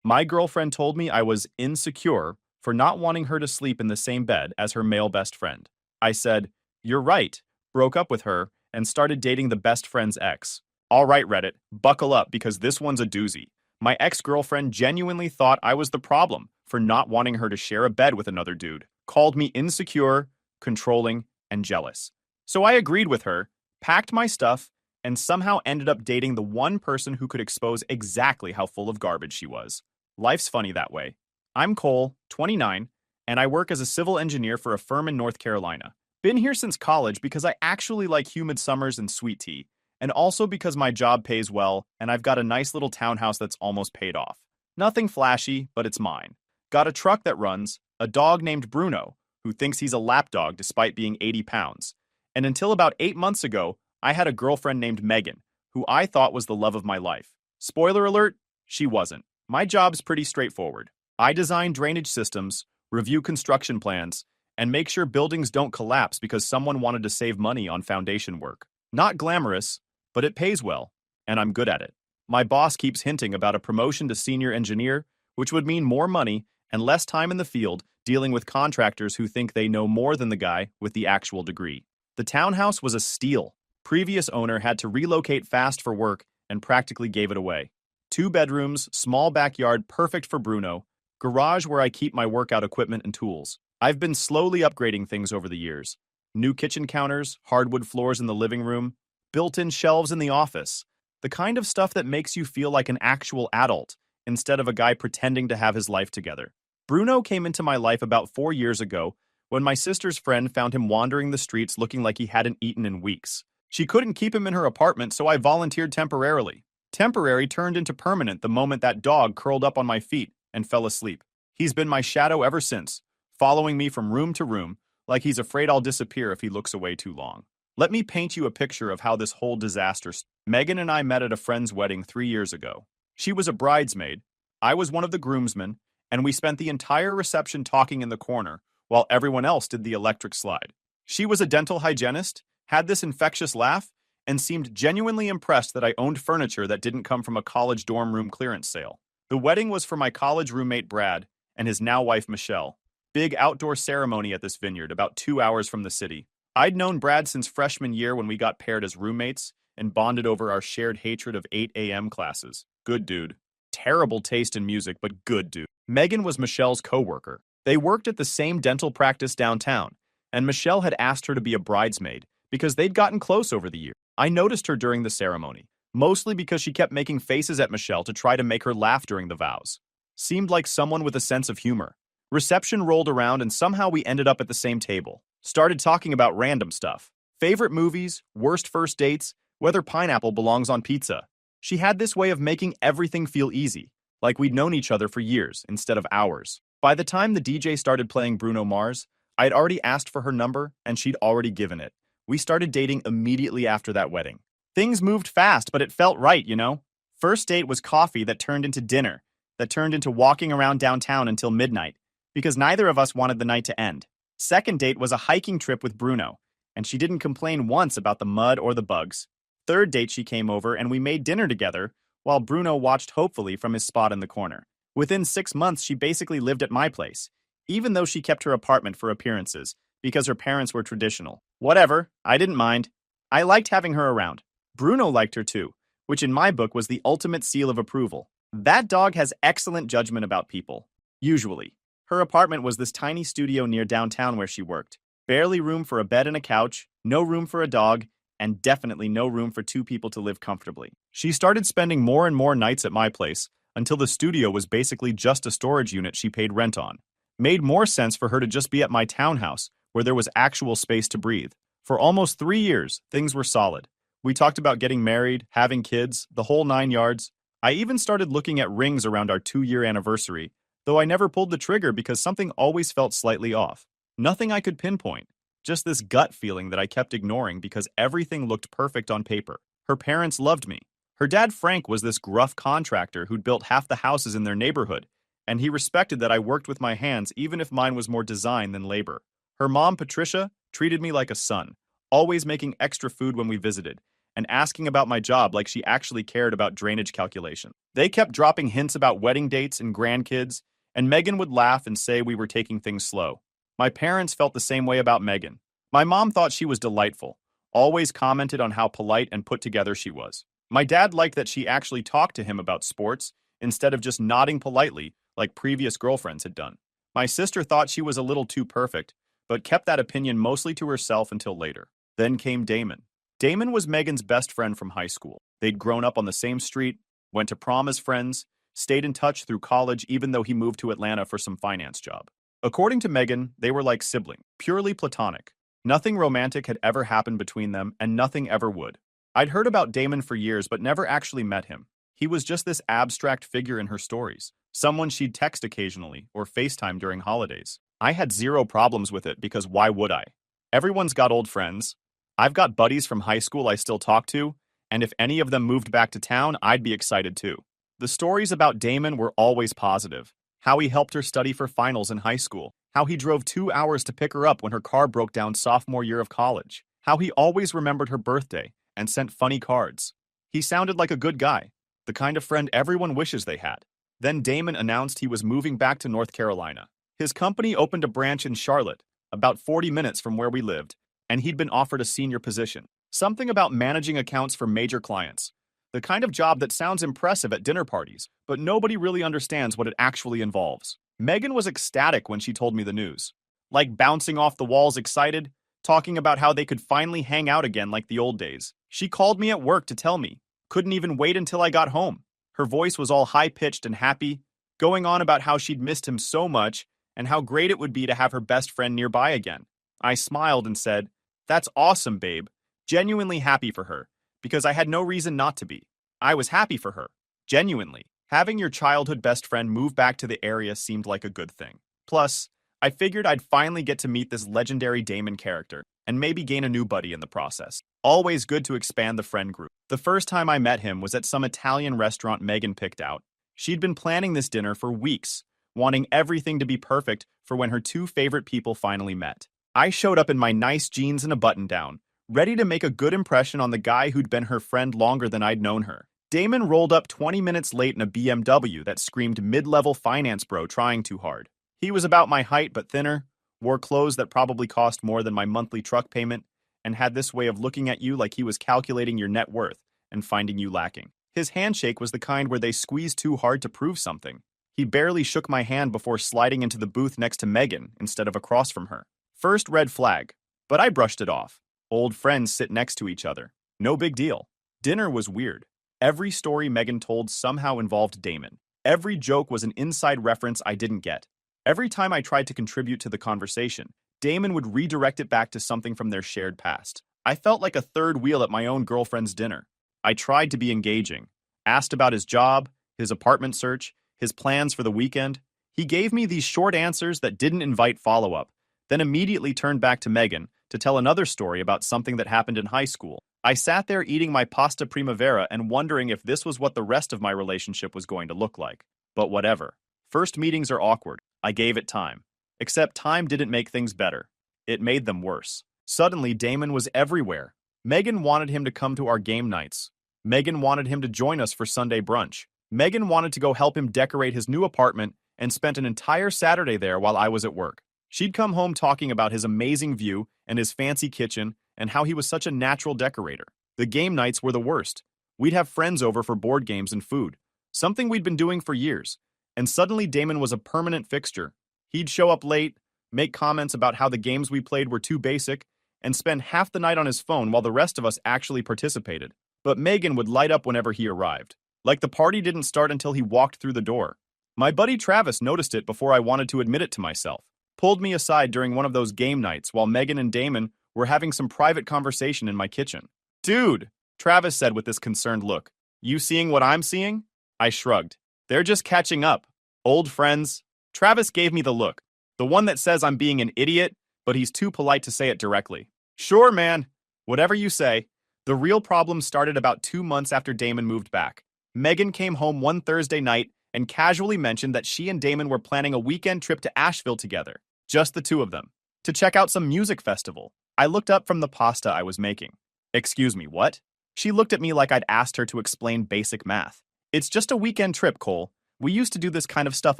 My girlfriend told me I was insecure for not wanting her to sleep in the same bed as her male best friend. I said, "You're right," broke up with her, and started dating the best friend's ex. All right, Reddit, buckle up because this one's a doozy. My ex-girlfriend genuinely thought I was the problem for not wanting her to share a bed with another dude, called me insecure, controlling, and jealous. So I agreed with her, packed my stuff, and somehow ended up dating the one person who could expose exactly how full of garbage she was. Life's funny that way. I'm Cole, 29, and I work as a civil engineer for a firm in North Carolina. Been here since college because I actually like humid summers and sweet tea, and also because my job pays well and I've got a nice little townhouse that's almost paid off. Nothing flashy, but it's mine. Got a truck that runs, a dog named Bruno, who thinks he's a lapdog despite being 80 pounds. And until about 8 months ago, I had a girlfriend named Megan, who I thought was the love of my life. Spoiler alert, she wasn't. My job's pretty straightforward. I design drainage systems, review construction plans, and make sure buildings don't collapse because someone wanted to save money on foundation work. Not glamorous, but it pays well, and I'm good at it. My boss keeps hinting about a promotion to senior engineer, which would mean more money and less time in the field dealing with contractors who think they know more than the guy with the actual degree. The townhouse was a steal. Previous owner had to relocate fast for work and practically gave it away. 2 bedrooms, small backyard perfect for Bruno, garage where I keep my workout equipment and tools. I've been slowly upgrading things over the years. New kitchen counters, hardwood floors in the living room, built-in shelves in the office. The kind of stuff that makes you feel like an actual adult instead of a guy pretending to have his life together. Bruno came into my life about 4 years ago when my sister's friend found him wandering the streets looking like he hadn't eaten in weeks. She couldn't keep him in her apartment, so I volunteered temporarily. Temporary turned into permanent the moment that dog curled up on my feet and fell asleep. He's been my shadow ever since, following me from room to room, like he's afraid I'll disappear if he looks away too long. Let me paint you a picture of how this whole disaster started. Megan and I met at a friend's wedding 3 years ago. She was a bridesmaid, I was one of the groomsmen, and we spent the entire reception talking in the corner while everyone else did the electric slide. She was a dental hygienist, had this infectious laugh, and seemed genuinely impressed that I owned furniture that didn't come from a college dorm room clearance sale. The wedding was for my college roommate Brad and his now wife Michelle. Big outdoor ceremony at this vineyard about 2 hours from the city. I'd known Brad since freshman year when we got paired as roommates and bonded over our shared hatred of 8 a.m. classes. Good dude. Terrible taste in music, but good dude. Megan was Michelle's coworker. They worked at the same dental practice downtown, and Michelle had asked her to be a bridesmaid because they'd gotten close over the years. I noticed her during the ceremony, mostly because she kept making faces at Michelle to try to make her laugh during the vows. Seemed like someone with a sense of humor. Reception rolled around and somehow we ended up at the same table. Started talking about random stuff. Favorite movies, worst first dates, whether pineapple belongs on pizza. She had this way of making everything feel easy, like we'd known each other for years instead of hours. By the time the DJ started playing Bruno Mars, I'd already asked for her number and she'd already given it. We started dating immediately after that wedding. Things moved fast, but it felt right, you know? First date was coffee that turned into dinner, that turned into walking around downtown until midnight, because neither of us wanted the night to end. Second date was a hiking trip with Bruno, and she didn't complain once about the mud or the bugs. Third date she came over and we made dinner together, while Bruno watched hopefully from his spot in the corner. Within 6 months, she basically lived at my place, even though she kept her apartment for appearances, because her parents were traditional. Whatever, I didn't mind. I liked having her around. Bruno liked her too, which in my book was the ultimate seal of approval. That dog has excellent judgment about people. Usually. Her apartment was this tiny studio near downtown where she worked. Barely room for a bed and a couch, no room for a dog, and definitely no room for 2 people to live comfortably. She started spending more and more nights at my place until the studio was basically just a storage unit she paid rent on. Made more sense for her to just be at my townhouse, where there was actual space to breathe. For almost 3 years, things were solid. We talked about getting married, having kids, the whole 9 yards. I even started looking at rings around our 2-year anniversary, though I never pulled the trigger because something always felt slightly off. Nothing I could pinpoint, just this gut feeling that I kept ignoring because everything looked perfect on paper. Her parents loved me. Her dad Frank was this gruff contractor who'd built half the houses in their neighborhood, and he respected that I worked with my hands even if mine was more design than labor. Her mom, Patricia, treated me like a son, always making extra food when we visited, and asking about my job like she actually cared about drainage calculation. They kept dropping hints about wedding dates and grandkids, and Megan would laugh and say we were taking things slow. My parents felt the same way about Megan. My mom thought she was delightful, always commented on how polite and put together she was. My dad liked that she actually talked to him about sports instead of just nodding politely like previous girlfriends had done. My sister thought she was a little too perfect, but kept that opinion mostly to herself until later. Then came Damon. Damon was Megan's best friend from high school. They'd grown up on the same street, went to prom as friends, stayed in touch through college even though he moved to Atlanta for some finance job. According to Megan, they were like siblings, purely platonic. Nothing romantic had ever happened between them, and nothing ever would. I'd heard about Damon for years but never actually met him. He was just this abstract figure in her stories, someone she'd text occasionally or FaceTime during holidays. I had zero problems with it because why would I? Everyone's got old friends. I've got buddies from high school I still talk to, and if any of them moved back to town, I'd be excited too. The stories about Damon were always positive. How he helped her study for finals in high school. How he drove 2 hours to pick her up when her car broke down sophomore year of college. How he always remembered her birthday and sent funny cards. He sounded like a good guy, the kind of friend everyone wishes they had. Then Damon announced he was moving back to North Carolina. His company opened a branch in Charlotte, about 40 minutes from where we lived, and he'd been offered a senior position. Something about managing accounts for major clients. The kind of job that sounds impressive at dinner parties, but nobody really understands what it actually involves. Megan was ecstatic when she told me the news. Like bouncing off the walls excited, talking about how they could finally hang out again like the old days. She called me at work to tell me. Couldn't even wait until I got home. Her voice was all high-pitched and happy, going on about how she'd missed him so much and how great it would be to have her best friend nearby again. I smiled and said, "That's awesome, babe." Genuinely happy for her, because I had no reason not to be. I was happy for her. Genuinely. Having your childhood best friend move back to the area seemed like a good thing. Plus, I figured I'd finally get to meet this legendary Damon character, and maybe gain a new buddy in the process. Always good to expand the friend group. The first time I met him was at some Italian restaurant Megan picked out. She'd been planning this dinner for weeks, wanting everything to be perfect for when her two favorite people finally met. I showed up in my nice jeans and a button-down, ready to make a good impression on the guy who'd been her friend longer than I'd known her. Damon rolled up 20 minutes late in a BMW that screamed mid-level finance bro trying too hard. He was about my height but thinner, wore clothes that probably cost more than my monthly truck payment, and had this way of looking at you like he was calculating your net worth and finding you lacking. His handshake was the kind where they squeezed too hard to prove something. He barely shook my hand before sliding into the booth next to Megan instead of across from her. First red flag, but I brushed it off. Old friends sit next to each other. No big deal. Dinner was weird. Every story Megan told somehow involved Damon. Every joke was an inside reference I didn't get. Every time I tried to contribute to the conversation, Damon would redirect it back to something from their shared past. I felt like a third wheel at my own girlfriend's dinner. I tried to be engaging. Asked about his job, his apartment search, his plans for the weekend. He gave me these short answers that didn't invite follow-up, then immediately turned back to Megan to tell another story about something that happened in high school. I sat there eating my pasta primavera and wondering if this was what the rest of my relationship was going to look like. But whatever. First meetings are awkward. I gave it time. Except time didn't make things better. It made them worse. Suddenly, Damon was everywhere. Megan wanted him to come to our game nights. Megan wanted him to join us for Sunday brunch. Megan wanted to go help him decorate his new apartment and spent an entire Saturday there while I was at work. She'd come home talking about his amazing view and his fancy kitchen and how he was such a natural decorator. The game nights were the worst. We'd have friends over for board games and food, something we'd been doing for years. And suddenly Damon was a permanent fixture. He'd show up late, make comments about how the games we played were too basic, and spend half the night on his phone while the rest of us actually participated. But Megan would light up whenever he arrived. Like the party didn't start until he walked through the door. My buddy Travis noticed it before I wanted to admit it to myself. Pulled me aside during one of those game nights while Megan and Damon were having some private conversation in my kitchen. "Dude," Travis said with this concerned look, "you seeing what I'm seeing?" I shrugged. "They're just catching up. Old friends." Travis gave me the look, the one that says I'm being an idiot, but he's too polite to say it directly. "Sure, man. Whatever you say." The real problem started about 2 months after Damon moved back. Megan came home one Thursday night and casually mentioned that she and Damon were planning a weekend trip to Asheville together, just the two of them, to check out some music festival. I looked up from the pasta I was making. "Excuse me, what?" She looked at me like I'd asked her to explain basic math. It's just a weekend trip, Cole. We used to do this kind of stuff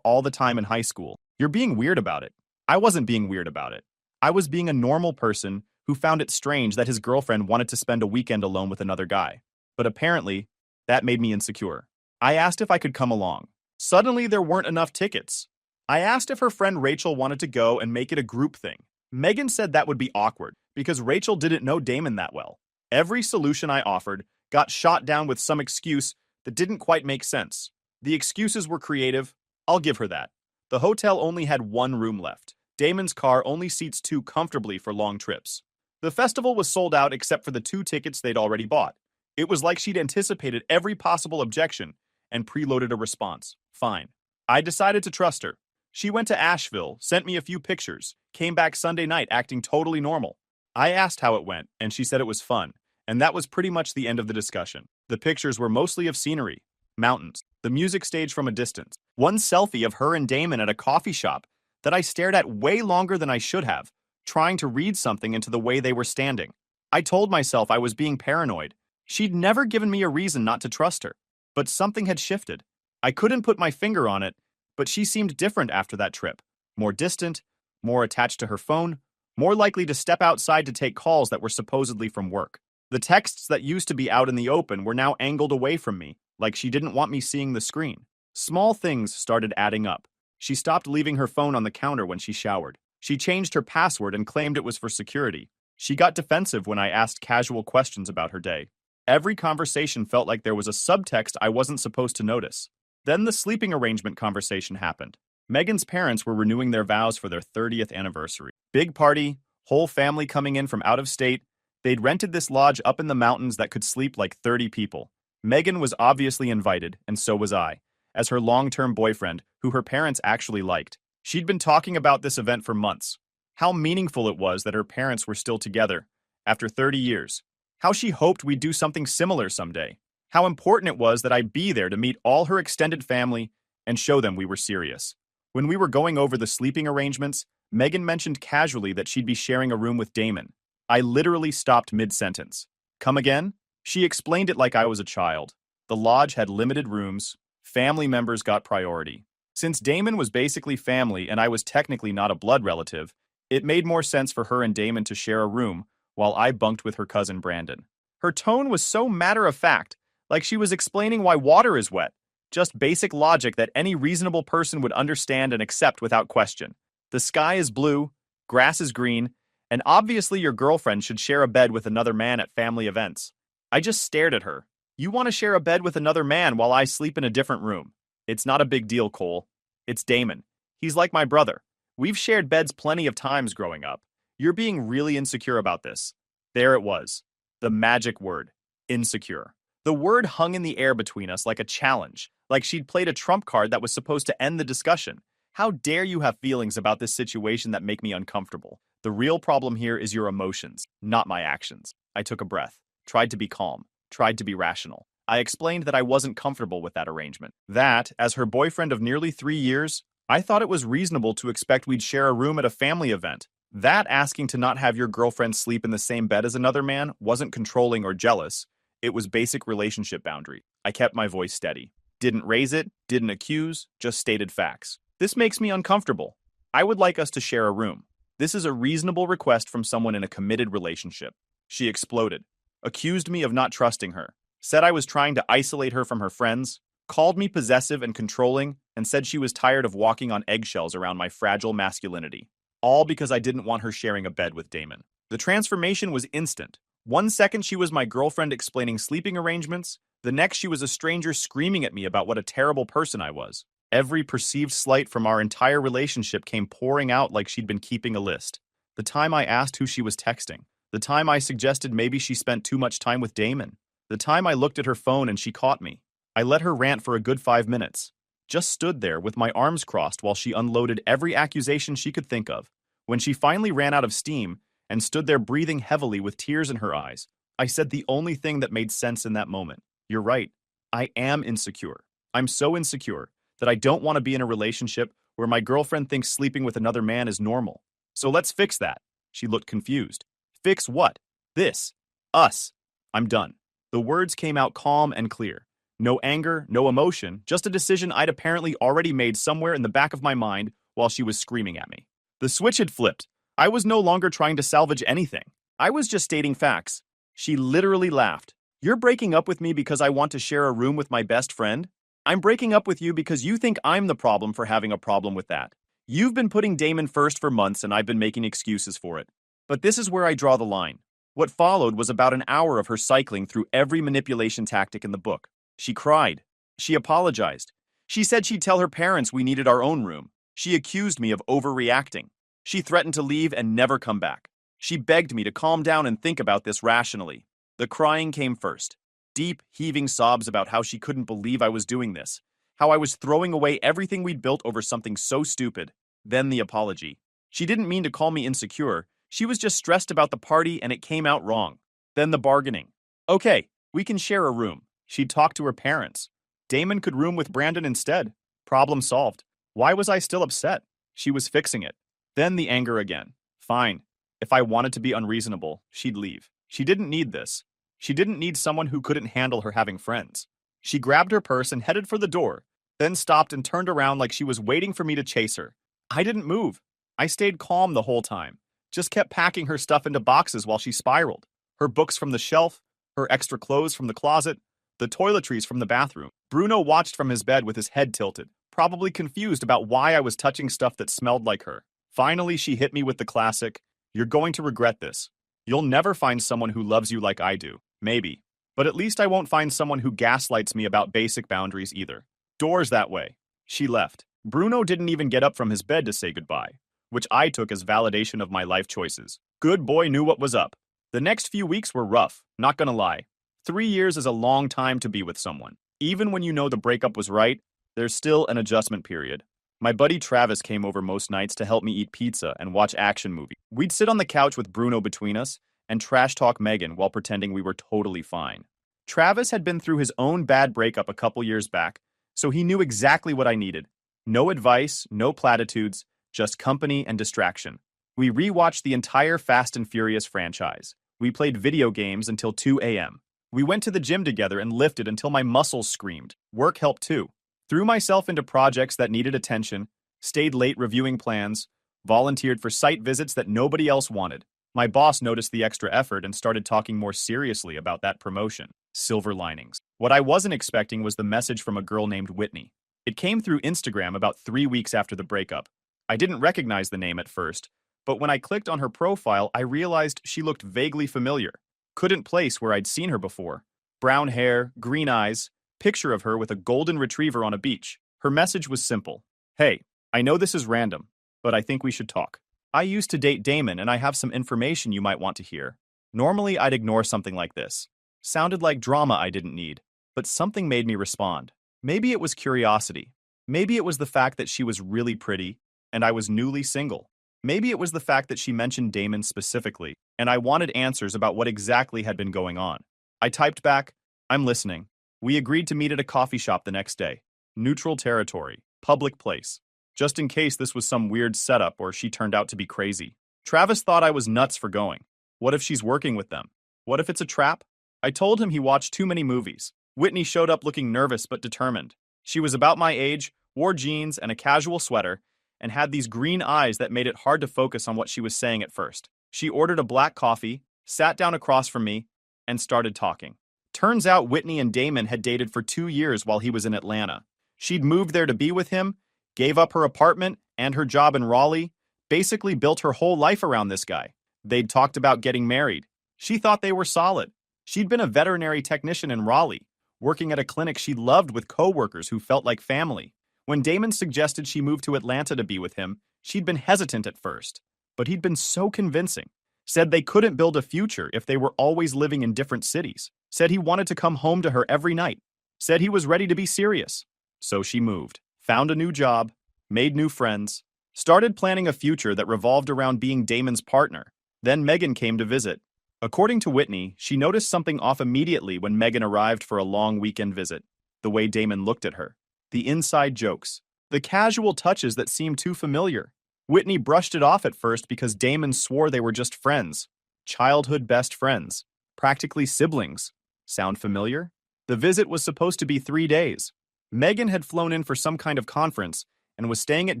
all the time in high school. You're being weird about it. I wasn't being weird about it. I was being a normal person who found it strange that his girlfriend wanted to spend a weekend alone with another guy. But apparently, that made me insecure. I asked if I could come along. Suddenly, there weren't enough tickets. I asked if her friend Rachel wanted to go and make it a group thing. Megan said that would be awkward because Rachel didn't know Damon that well. Every solution I offered got shot down with some excuse that didn't quite make sense. The excuses were creative. I'll give her that. The hotel only had one room left. Damon's car only seats two comfortably for long trips. The festival was sold out except for the two tickets they'd already bought. It was like she'd anticipated every possible objection and preloaded a response. Fine. I decided to trust her. She went to Asheville, sent me a few pictures, came back Sunday night acting totally normal. I asked how it went, and she said it was fun, and that was pretty much the end of the discussion. The pictures were mostly of scenery, mountains, the music stage from a distance, one selfie of her and Damon at a coffee shop that I stared at way longer than I should have, trying to read something into the way they were standing. I told myself I was being paranoid. She'd never given me a reason not to trust her, but something had shifted. I couldn't put my finger on it, but she seemed different after that trip. More distant, more attached to her phone, more likely to step outside to take calls that were supposedly from work. The texts that used to be out in the open were now angled away from me, like she didn't want me seeing the screen. Small things started adding up. She stopped leaving her phone on the counter when she showered. She changed her password and claimed it was for security. She got defensive when I asked casual questions about her day. Every conversation felt like there was a subtext I wasn't supposed to notice. Then the sleeping arrangement conversation happened. Megan's parents were renewing their vows for their 30th anniversary. Big party, whole family coming in from out of state. They'd rented this lodge up in the mountains that could sleep like 30 people. Megan was obviously invited, and so was I, as her long-term boyfriend, who her parents actually liked. She'd been talking about this event for months. How meaningful it was that her parents were still together, after 30 years. How she hoped we'd do something similar someday. How important it was that I be there to meet all her extended family and show them we were serious. When we were going over the sleeping arrangements, Megan mentioned casually that she'd be sharing a room with Damon. I literally stopped mid-sentence. Come again? She explained it like I was a child. The lodge had limited rooms. Family members got priority. Since Damon was basically family and I was technically not a blood relative, it made more sense for her and Damon to share a room while I bunked with her cousin Brandon. Her tone was so matter-of-fact, like she was explaining why water is wet. Just basic logic that any reasonable person would understand and accept without question. The sky is blue, grass is green, and obviously your girlfriend should share a bed with another man at family events. I just stared at her. You want to share a bed with another man while I sleep in a different room. It's not a big deal, Cole. It's Damon. He's like my brother. We've shared beds plenty of times growing up. You're being really insecure about this. There it was. The magic word. Insecure. The word hung in the air between us like a challenge, like she'd played a trump card that was supposed to end the discussion. How dare you have feelings about this situation that make me uncomfortable? The real problem here is your emotions, not my actions. I took a breath, tried to be calm, tried to be rational. I explained that I wasn't comfortable with that arrangement. That, as her boyfriend of nearly 3 years, I thought it was reasonable to expect we'd share a room at a family event. That asking to not have your girlfriend sleep in the same bed as another man wasn't controlling or jealous. It was basic relationship boundary. I kept my voice steady. Didn't raise it, didn't accuse, just stated facts. This makes me uncomfortable. I would like us to share a room. This is a reasonable request from someone in a committed relationship. She exploded, accused me of not trusting her, said I was trying to isolate her from her friends, called me possessive and controlling, and said she was tired of walking on eggshells around my fragile masculinity. All because I didn't want her sharing a bed with Damon. The transformation was instant. 1 second she was my girlfriend explaining sleeping arrangements, the next she was a stranger screaming at me about what a terrible person I was. Every perceived slight from our entire relationship came pouring out like she'd been keeping a list. The time I asked who she was texting. The time I suggested maybe she spent too much time with Damon. The time I looked at her phone and she caught me. I let her rant for a good 5 minutes. Just stood there with my arms crossed while she unloaded every accusation she could think of. When she finally ran out of steam and stood there breathing heavily with tears in her eyes, I said the only thing that made sense in that moment. You're right. I am insecure. I'm so insecure that I don't want to be in a relationship where my girlfriend thinks sleeping with another man is normal. So let's fix that. She looked confused. Fix what? This. Us. I'm done. The words came out calm and clear. No anger, no emotion, just a decision I'd apparently already made somewhere in the back of my mind while she was screaming at me. The switch had flipped. I was no longer trying to salvage anything. I was just stating facts. She literally laughed. You're breaking up with me because I want to share a room with my best friend? I'm breaking up with you because you think I'm the problem for having a problem with that. You've been putting Damon first for months and I've been making excuses for it. But this is where I draw the line. What followed was about an hour of her cycling through every manipulation tactic in the book. She cried. She apologized. She said she'd tell her parents we needed our own room. She accused me of overreacting. She threatened to leave and never come back. She begged me to calm down and think about this rationally. The crying came first. Deep, heaving sobs about how she couldn't believe I was doing this, how I was throwing away everything we'd built over something so stupid. Then the apology. She didn't mean to call me insecure. She was just stressed about the party and it came out wrong. Then the bargaining. Okay, we can share a room. She'd talk to her parents. Damon could room with Brandon instead. Problem solved. Why was I still upset? She was fixing it. Then the anger again. Fine. If I wanted to be unreasonable, she'd leave. She didn't need this. She didn't need someone who couldn't handle her having friends. She grabbed her purse and headed for the door, then stopped and turned around like she was waiting for me to chase her. I didn't move. I stayed calm the whole time. Just kept packing her stuff into boxes while she spiraled. Her books from the shelf, her extra clothes from the closet, the toiletries from the bathroom. Bruno watched from his bed with his head tilted, probably confused about why I was touching stuff that smelled like her. Finally, she hit me with the classic, "You're going to regret this. You'll never find someone who loves you like I do. Maybe. But at least I won't find someone who gaslights me about basic boundaries either. Doors that way." She left. Bruno didn't even get up from his bed to say goodbye, which I took as validation of my life choices. Good boy knew what was up. The next few weeks were rough, not gonna lie. 3 years is a long time to be with someone. Even when you know the breakup was right, there's still an adjustment period. My buddy Travis came over most nights to help me eat pizza and watch action movies. We'd sit on the couch with Bruno between us and trash talk Megan while pretending we were totally fine. Travis had been through his own bad breakup a couple years back, so he knew exactly what I needed. No advice, no platitudes, just company and distraction. We rewatched the entire Fast and Furious franchise. We played video games until 2 a.m. We went to the gym together and lifted until my muscles screamed. Work helped too. Threw myself into projects that needed attention, stayed late reviewing plans, volunteered for site visits that nobody else wanted. My boss noticed the extra effort and started talking more seriously about that promotion. Silver linings. What I wasn't expecting was the message from a girl named Whitney. It came through Instagram about 3 weeks after the breakup. I didn't recognize the name at first, but when I clicked on her profile, I realized she looked vaguely familiar. Couldn't place where I'd seen her before. Brown hair, green eyes, picture of her with a golden retriever on a beach. Her message was simple. Hey, I know this is random, but I think we should talk. I used to date Damon and I have some information you might want to hear. Normally I'd ignore something like this. Sounded like drama I didn't need, but something made me respond. Maybe it was curiosity. Maybe it was the fact that she was really pretty and I was newly single. Maybe it was the fact that she mentioned Damon specifically, and I wanted answers about what exactly had been going on. I typed back, "I'm listening." We agreed to meet at a coffee shop the next day. Neutral territory, public place. Just in case this was some weird setup or she turned out to be crazy. Travis thought I was nuts for going. What if she's working with them? What if it's a trap? I told him he watched too many movies. Whitney showed up looking nervous but determined. She was about my age, wore jeans and a casual sweater, and had these green eyes that made it hard to focus on what she was saying at first. She ordered a black coffee, sat down across from me, and started talking. Turns out Whitney and Damon had dated for 2 years while he was in Atlanta. She'd moved there to be with him, gave up her apartment and her job in Raleigh, basically built her whole life around this guy. They'd talked about getting married. She thought they were solid. She'd been a veterinary technician in Raleigh, working at a clinic she loved with co-workers who felt like family. When Damon suggested she move to Atlanta to be with him, she'd been hesitant at first, but he'd been so convincing. Said they couldn't build a future if they were always living in different cities. Said he wanted to come home to her every night. Said he was ready to be serious. So she moved, found a new job, made new friends, started planning a future that revolved around being Damon's partner. Then Megan came to visit. According to Whitney, she noticed something off immediately when Megan arrived for a long weekend visit. The way Damon looked at her. The inside jokes. The casual touches that seemed too familiar. Whitney brushed it off at first because Damon swore they were just friends. Childhood best friends. Practically siblings. Sound familiar? The visit was supposed to be 3 days. Megan had flown in for some kind of conference and was staying at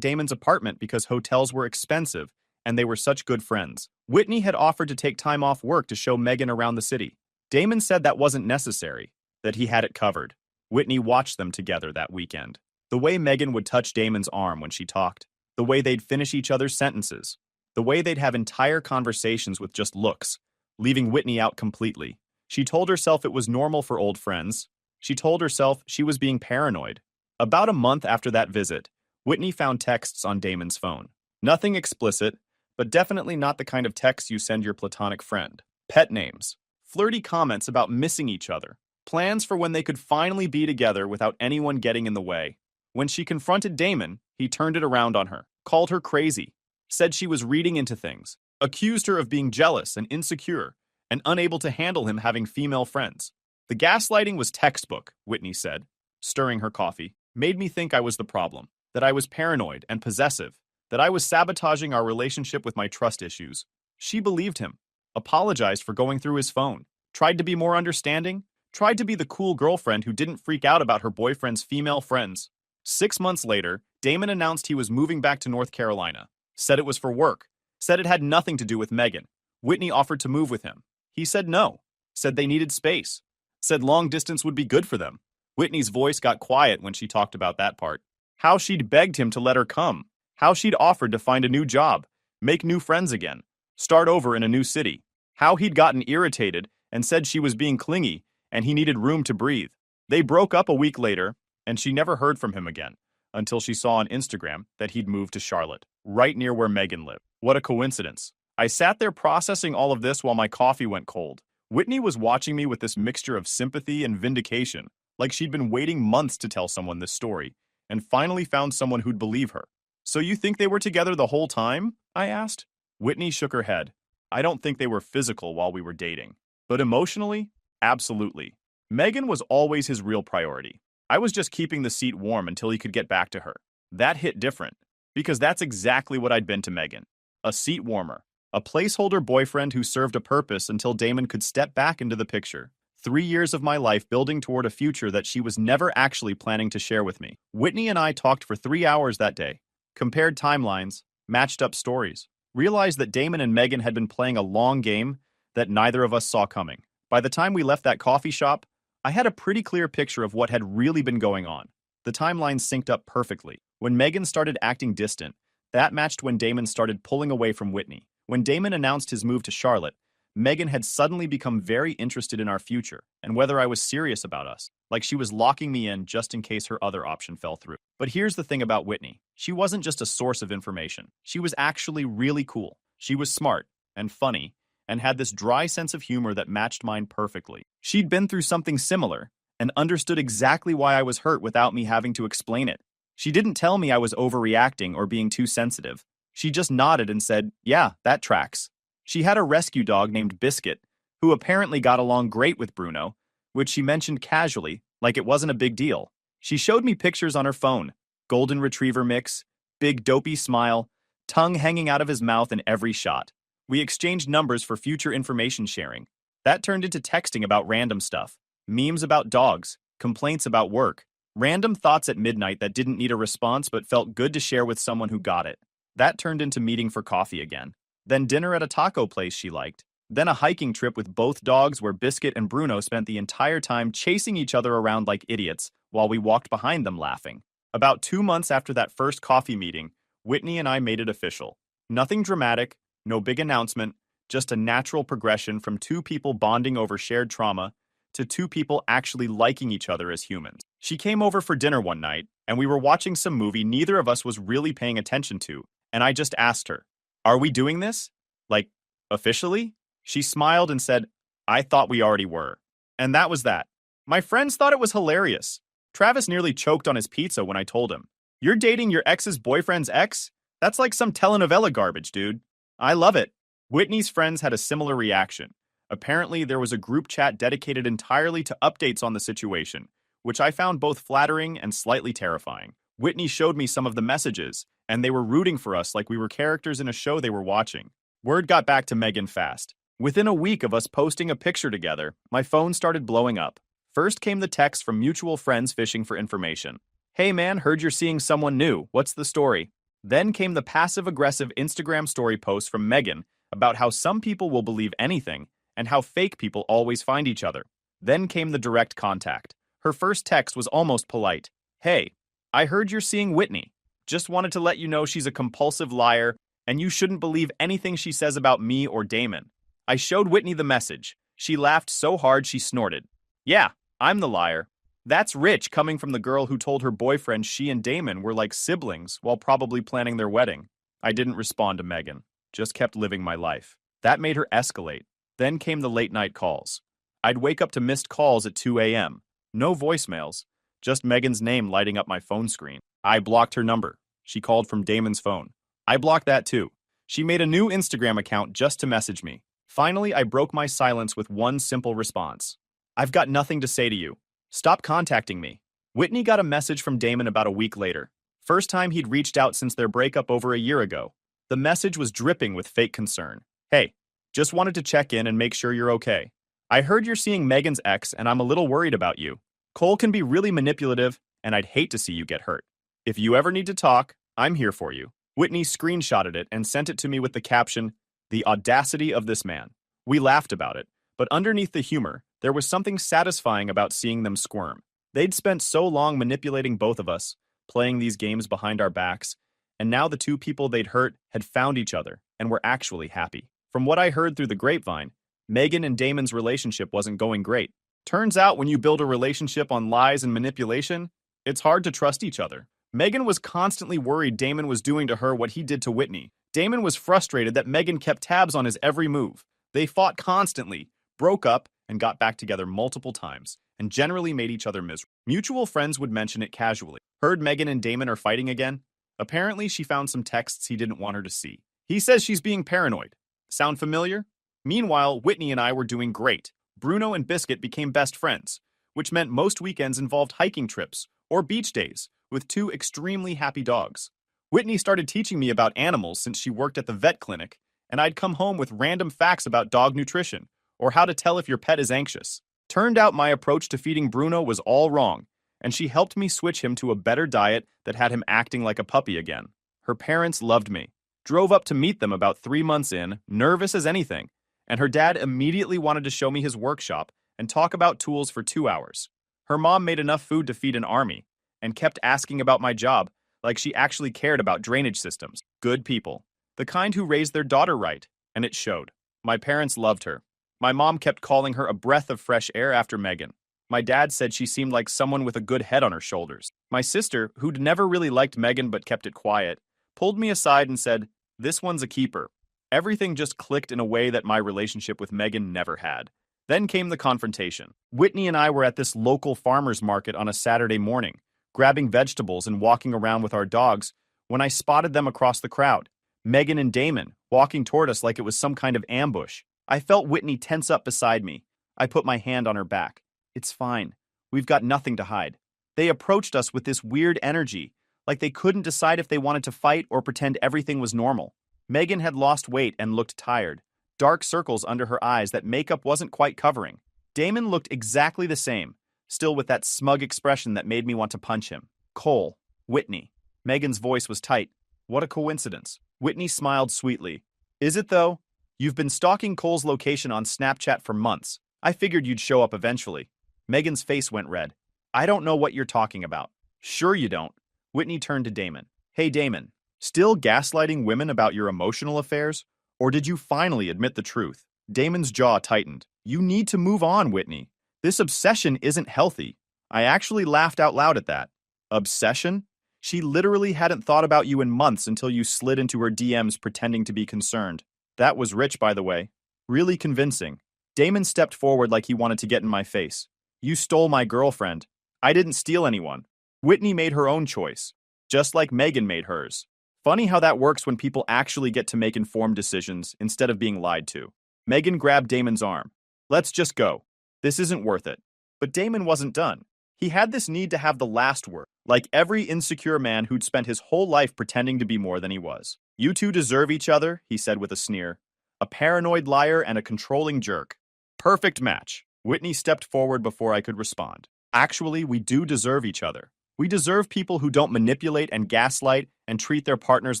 Damon's apartment because hotels were expensive and they were such good friends. Whitney had offered to take time off work to show Megan around the city. Damon said that wasn't necessary, that he had it covered. Whitney watched them together that weekend. The way Megan would touch Damon's arm when she talked, the way they'd finish each other's sentences, the way they'd have entire conversations with just looks, leaving Whitney out completely. She told herself it was normal for old friends. She told herself she was being paranoid. About a month after that visit, Whitney found texts on Damon's phone. Nothing explicit, but definitely not the kind of texts you send your platonic friend. Pet names, flirty comments about missing each other, plans for when they could finally be together without anyone getting in the way. When she confronted Damon, he turned it around on her, called her crazy, said she was reading into things, accused her of being jealous and insecure, and unable to handle him having female friends. The gaslighting was textbook, Whitney said, stirring her coffee. Made me think I was the problem, that I was paranoid and possessive, that I was sabotaging our relationship with my trust issues. She believed him, apologized for going through his phone, tried to be more understanding, tried to be the cool girlfriend who didn't freak out about her boyfriend's female friends. 6 months later, Damon announced he was moving back to North Carolina, said it was for work, said it had nothing to do with Megan. Whitney offered to move with him. He said no, said they needed space, said long distance would be good for them. Whitney's voice got quiet when she talked about that part. How she'd begged him to let her come, how she'd offered to find a new job, make new friends again, start over in a new city, how he'd gotten irritated and said she was being clingy and he needed room to breathe. They broke up a week later, and she never heard from him again, until she saw on Instagram that he'd moved to Charlotte, right near where Megan lived. What a coincidence. I sat there processing all of this while my coffee went cold. Whitney was watching me with this mixture of sympathy and vindication, like she'd been waiting months to tell someone this story, and finally found someone who'd believe her. So you think they were together the whole time? I asked. Whitney shook her head. I don't think they were physical while we were dating. But emotionally? Absolutely. Megan was always his real priority. I was just keeping the seat warm until he could get back to her. That hit different, because that's exactly what I'd been to Megan. A seat warmer. A placeholder boyfriend who served a purpose until Damon could step back into the picture. 3 years of my life building toward a future that she was never actually planning to share with me. Whitney and I talked for 3 hours that day, compared timelines, matched up stories, realized that Damon and Megan had been playing a long game that neither of us saw coming. By the time we left that coffee shop, I had a pretty clear picture of what had really been going on. The timelines synced up perfectly. When Megan started acting distant, that matched when Damon started pulling away from Whitney. When Damon announced his move to Charlotte, Megan had suddenly become very interested in our future and whether I was serious about us, like she was locking me in just in case her other option fell through. But here's the thing about Whitney. She wasn't just a source of information. She was actually really cool. She was smart and funny and had this dry sense of humor that matched mine perfectly. She'd been through something similar and understood exactly why I was hurt without me having to explain it. She didn't tell me I was overreacting or being too sensitive. She just nodded and said, "Yeah, that tracks." She had a rescue dog named Biscuit, who apparently got along great with Bruno, which she mentioned casually, like it wasn't a big deal. She showed me pictures on her phone, golden retriever mix, big dopey smile, tongue hanging out of his mouth in every shot. We exchanged numbers for future information sharing. That turned into texting about random stuff, memes about dogs, complaints about work, random thoughts at midnight that didn't need a response but felt good to share with someone who got it. That turned into meeting for coffee again. Then dinner at a taco place she liked. Then a hiking trip with both dogs where Biscuit and Bruno spent the entire time chasing each other around like idiots while we walked behind them laughing. About 2 months after that first coffee meeting, Whitney and I made it official. Nothing dramatic, no big announcement, just a natural progression from two people bonding over shared trauma to two people actually liking each other as humans. She came over for dinner one night, and we were watching some movie neither of us was really paying attention to, and I just asked her, "Are we doing this? Like, officially?" She smiled and said, "I thought we already were." And that was that. My friends thought it was hilarious. Travis nearly choked on his pizza when I told him, "You're dating your ex's boyfriend's ex? That's like some telenovela garbage, dude." I love it. Whitney's friends had a similar reaction. Apparently, there was a group chat dedicated entirely to updates on the situation, which I found both flattering and slightly terrifying. Whitney showed me some of the messages, and they were rooting for us like we were characters in a show they were watching. Word got back to Megan fast. Within a week of us posting a picture together, my phone started blowing up. First came the text from mutual friends fishing for information. Hey man, heard you're seeing someone new. What's the story? Then came the passive-aggressive Instagram story post from Megan about how some people will believe anything and how fake people always find each other. Then came the direct contact. Her first text was almost polite. Hey, I heard you're seeing Whitney. Just wanted to let you know she's a compulsive liar and you shouldn't believe anything she says about me or Damon. I showed Whitney the message. She laughed so hard she snorted. Yeah, I'm the liar. That's rich coming from the girl who told her boyfriend she and Damon were like siblings while probably planning their wedding. I didn't respond to Megan, just kept living my life. That made her escalate. Then came the late night calls. I'd wake up to missed calls at 2 a.m. No voicemails, just Megan's name lighting up my phone screen. I blocked her number. She called from Damon's phone. I blocked that too. She made a new Instagram account just to message me. Finally, I broke my silence with one simple response. I've got nothing to say to you. Stop contacting me. Whitney got a message from Damon about a week later. First time he'd reached out since their breakup over a year ago. The message was dripping with fake concern. Hey, just wanted to check in and make sure you're okay. I heard you're seeing Megan's ex and I'm a little worried about you. Cole can be really manipulative and I'd hate to see you get hurt. If you ever need to talk, I'm here for you. Whitney screenshotted it and sent it to me with the caption, "The audacity of this man." We laughed about it, but underneath the humor, there was something satisfying about seeing them squirm. They'd spent so long manipulating both of us, playing these games behind our backs, and now the two people they'd hurt had found each other and were actually happy. From what I heard through the grapevine, Megan and Damon's relationship wasn't going great. Turns out when you build a relationship on lies and manipulation, it's hard to trust each other. Megan was constantly worried Damon was doing to her what he did to Whitney. Damon was frustrated that Megan kept tabs on his every move. They fought constantly, broke up, and got back together multiple times, and generally made each other miserable. Mutual friends would mention it casually. Heard Megan and Damon are fighting again? Apparently, she found some texts he didn't want her to see. He says she's being paranoid. Sound familiar? Meanwhile, Whitney and I were doing great. Bruno and Biscuit became best friends, which meant most weekends involved hiking trips or beach days with two extremely happy dogs. Whitney started teaching me about animals since she worked at the vet clinic, and I'd come home with random facts about dog nutrition or how to tell if your pet is anxious. Turned out my approach to feeding Bruno was all wrong, and she helped me switch him to a better diet that had him acting like a puppy again. Her parents loved me. Drove up to meet them about 3 months in, nervous as anything, and her dad immediately wanted to show me his workshop and talk about tools for 2 hours. Her mom made enough food to feed an army and kept asking about my job like she actually cared about drainage systems. Good people. The kind who raised their daughter right, and it showed. My parents loved her. My mom kept calling her a breath of fresh air after Megan. My dad said she seemed like someone with a good head on her shoulders. My sister, who'd never really liked Megan but kept it quiet, pulled me aside and said, "This one's a keeper." Everything just clicked in a way that my relationship with Megan never had. Then came the confrontation. Whitney and I were at this local farmer's market on a Saturday morning, grabbing vegetables and walking around with our dogs, when I spotted them across the crowd. Megan and Damon, walking toward us like it was some kind of ambush. I felt Whitney tense up beside me. I put my hand on her back. It's fine. We've got nothing to hide. They approached us with this weird energy, like they couldn't decide if they wanted to fight or pretend everything was normal. Megan had lost weight and looked tired, dark circles under her eyes that makeup wasn't quite covering. Damon looked exactly the same, still with that smug expression that made me want to punch him. Cole, Whitney. Megan's voice was tight. What a coincidence. Whitney smiled sweetly. Is it though? You've been stalking Cole's location on Snapchat for months. I figured you'd show up eventually. Megan's face went red. I don't know what you're talking about. Sure you don't. Whitney turned to Damon. Hey Damon, still gaslighting women about your emotional affairs? Or did you finally admit the truth? Damon's jaw tightened. You need to move on, Whitney. This obsession isn't healthy. I actually laughed out loud at that. Obsession? She literally hadn't thought about you in months until you slid into her DMs pretending to be concerned. That was rich, by the way. Really convincing. Damon stepped forward like he wanted to get in my face. You stole my girlfriend. I didn't steal anyone. Whitney made her own choice, just like Megan made hers. Funny how that works when people actually get to make informed decisions instead of being lied to. Megan grabbed Damon's arm. Let's just go. This isn't worth it. But Damon wasn't done. He had this need to have the last word, like every insecure man who'd spent his whole life pretending to be more than he was. You two deserve each other, he said with a sneer. A paranoid liar and a controlling jerk. Perfect match. Whitney stepped forward before I could respond. Actually, we do deserve each other. We deserve people who don't manipulate and gaslight and treat their partners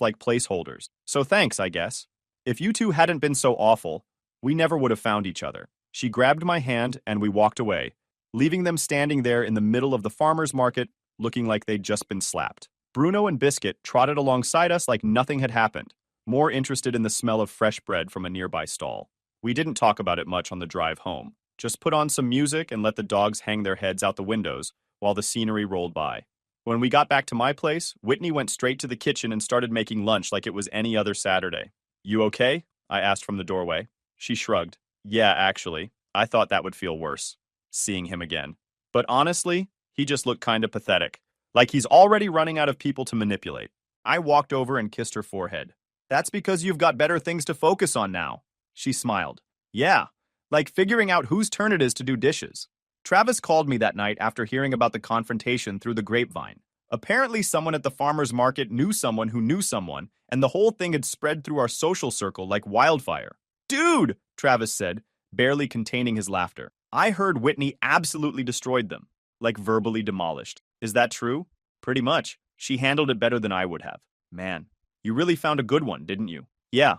like placeholders. So thanks, I guess. If you two hadn't been so awful, we never would have found each other. She grabbed my hand and we walked away, leaving them standing there in the middle of the farmer's market, looking like they'd just been slapped. Bruno and Biscuit trotted alongside us like nothing had happened, more interested in the smell of fresh bread from a nearby stall. We didn't talk about it much on the drive home, just put on some music and let the dogs hang their heads out the windows while the scenery rolled by. When we got back to my place, Whitney went straight to the kitchen and started making lunch like it was any other Saturday. "You okay?" I asked from the doorway. She shrugged. "Yeah, actually. I thought that would feel worse, seeing him again. But honestly, he just looked kinda pathetic, like he's already running out of people to manipulate." I walked over and kissed her forehead. "That's because you've got better things to focus on now." She smiled. "Yeah, like figuring out whose turn it is to do dishes." Travis called me that night after hearing about the confrontation through the grapevine. Apparently, someone at the farmer's market knew someone who knew someone, and the whole thing had spread through our social circle like wildfire. "Dude," Travis said, barely containing his laughter. "I heard Whitney absolutely destroyed them, like verbally demolished. Is that true?" "Pretty much. She handled it better than I would have." "Man, you really found a good one, didn't you?" Yeah,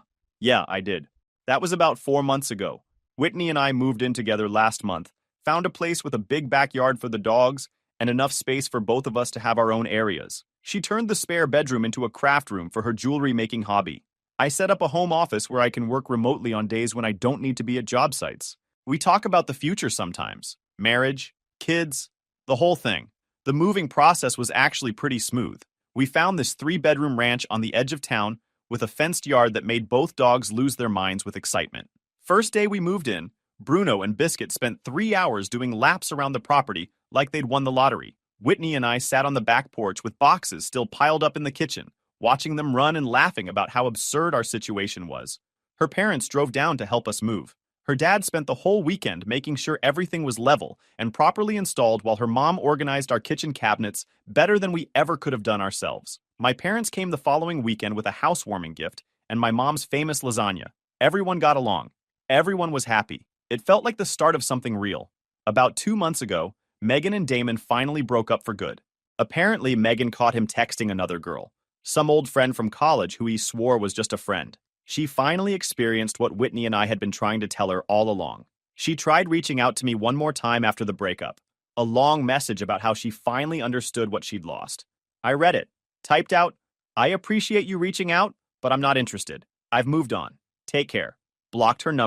I did. That was about 4 months ago. Whitney and I moved in together last month, found a place with a big backyard for the dogs and enough space for both of us to have our own areas. She turned the spare bedroom into a craft room for her jewelry-making hobby. I set up a home office where I can work remotely on days when I don't need to be at job sites. We talk about the future sometimes. Marriage, kids, the whole thing. The moving process was actually pretty smooth. We found this 3-bedroom ranch on the edge of town with a fenced yard that made both dogs lose their minds with excitement. First day we moved in, Bruno and Biscuit spent 3 hours doing laps around the property like they'd won the lottery. Whitney and I sat on the back porch with boxes still piled up in the kitchen, watching them run and laughing about how absurd our situation was. Her parents drove down to help us move. Her dad spent the whole weekend making sure everything was level and properly installed while her mom organized our kitchen cabinets better than we ever could have done ourselves. My parents came the following weekend with a housewarming gift and my mom's famous lasagna. Everyone got along. Everyone was happy. It felt like the start of something real. About 2 months ago, Megan and Damon finally broke up for good. Apparently, Megan caught him texting another girl, some old friend from college who he swore was just a friend. She finally experienced what Whitney and I had been trying to tell her all along. She tried reaching out to me one more time after the breakup, a long message about how she finally understood what she'd lost. I read it, typed out, "I appreciate you reaching out, but I'm not interested. I've moved on. Take care." Blocked her number.